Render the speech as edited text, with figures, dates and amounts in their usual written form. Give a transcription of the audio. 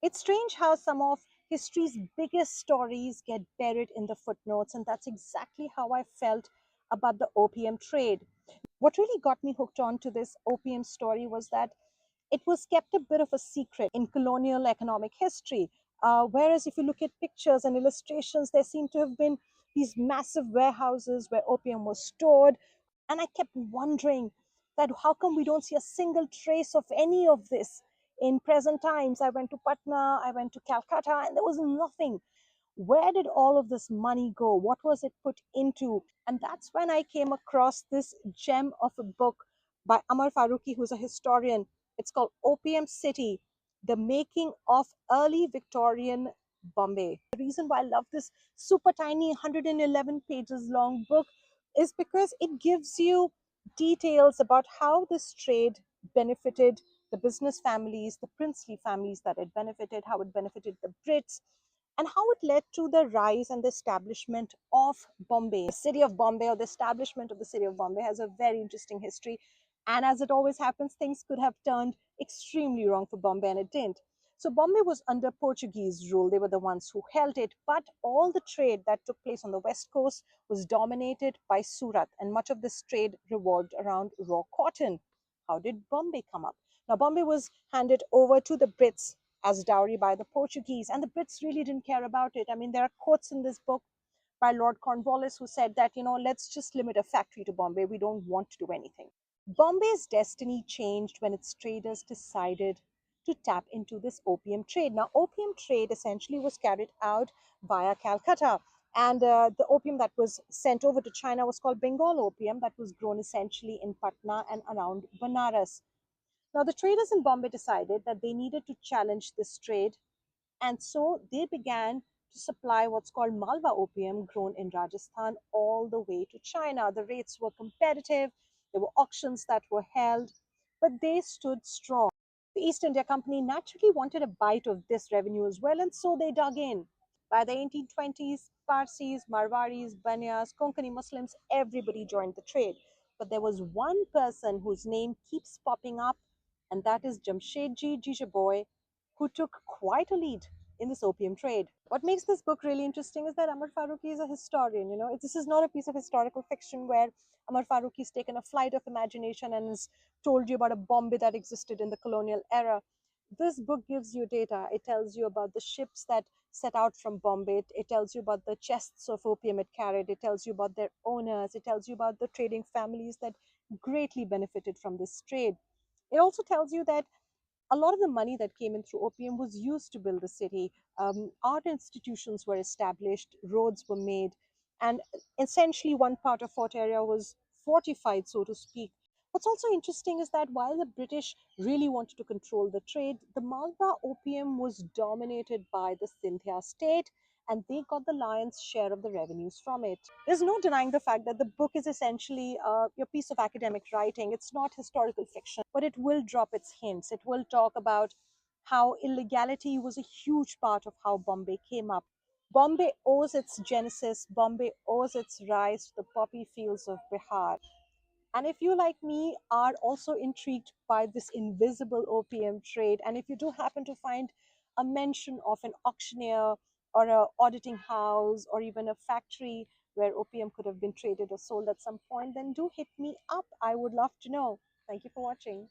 It's strange how some of history's biggest stories get buried in the footnotes, and that's exactly how I felt about the opium trade. What really got me hooked on to this opium story was that it was kept a bit of a secret in colonial economic history. Whereas if you look at pictures and illustrations, there seem to have been these massive warehouses where opium was stored. And I kept wondering that how come we don't see a single trace of any of this in present times. I went to Patna, I went to Calcutta, and there was nothing. Where did all of this money go? What was it put into? And that's when I came across this gem of a book by Amar Faruqi, who's a historian. It's called Opium City: The Making of Early Victorian Bombay. The reason why I love this super tiny 111 pages long book is because it gives you details about how this trade benefited the business families, the princely families that it benefited, how it benefited the Brits, and how it led to the rise and the establishment of Bombay. The city of Bombay, or the establishment of the city of Bombay, has a very interesting history. And as it always happens, things could have turned extremely wrong for Bombay, and it didn't. So Bombay was under Portuguese rule. They were the ones who held it. But all the trade that took place on the west coast was dominated by Surat, and much of this trade revolved around raw cotton. How did Bombay come up? Now, Bombay was handed over to the Brits as dowry by the Portuguese, and the Brits really didn't care about it. I mean, there are quotes in this book by Lord Cornwallis who said that, let's just limit a factory to Bombay. We don't want to do anything. Bombay's destiny changed when its traders decided to tap into this opium trade. Now, opium trade essentially was carried out via Calcutta. And the opium that was sent over to China was called Bengal opium, that was grown essentially in Patna and around Banaras. Now, the traders in Bombay decided that they needed to challenge this trade, and so they began to supply what's called Malwa opium grown in Rajasthan all the way to China. The rates were competitive, there were auctions that were held, but they stood strong. The East India Company naturally wanted a bite of this revenue as well, and so they dug in. By the 1820s, Parsis, Marwaris, Banyas, Konkani Muslims, everybody joined the trade. But there was one person whose name keeps popping up, and that is Jamshedji Jijaboy, who took quite a lead in this opium trade. What makes this book really interesting is that Amar Faruqi is a historian. This is not a piece of historical fiction where Amar Faruqi's taken a flight of imagination and has told you about a Bombay that existed in the colonial era. This book gives you data. It tells you about the ships that set out from Bombay. It tells you about the chests of opium it carried. It tells you about their owners. It tells you about the trading families that greatly benefited from this trade. It also tells you that a lot of the money that came in through opium was used to build the city. Art institutions were established, roads were made, and essentially one part of Fort area was fortified, so to speak. What's also interesting is that while the British really wanted to control the trade, the Malwa opium was dominated by the Scindia state, and they got the lion's share of the revenues from it. There's no denying the fact that the book is essentially your piece of academic writing. It's not historical fiction, but it will drop its hints. It will talk about how illegality was a huge part of how Bombay came up. Bombay owes its genesis, Bombay owes its rise to the poppy fields of Bihar. And if you, like me, are also intrigued by this invisible opium trade, and if you do happen to find a mention of an auctioneer or a auditing house or even a factory where opium could have been traded or sold at some point, then do hit me up. I would love to know. Thank you for watching.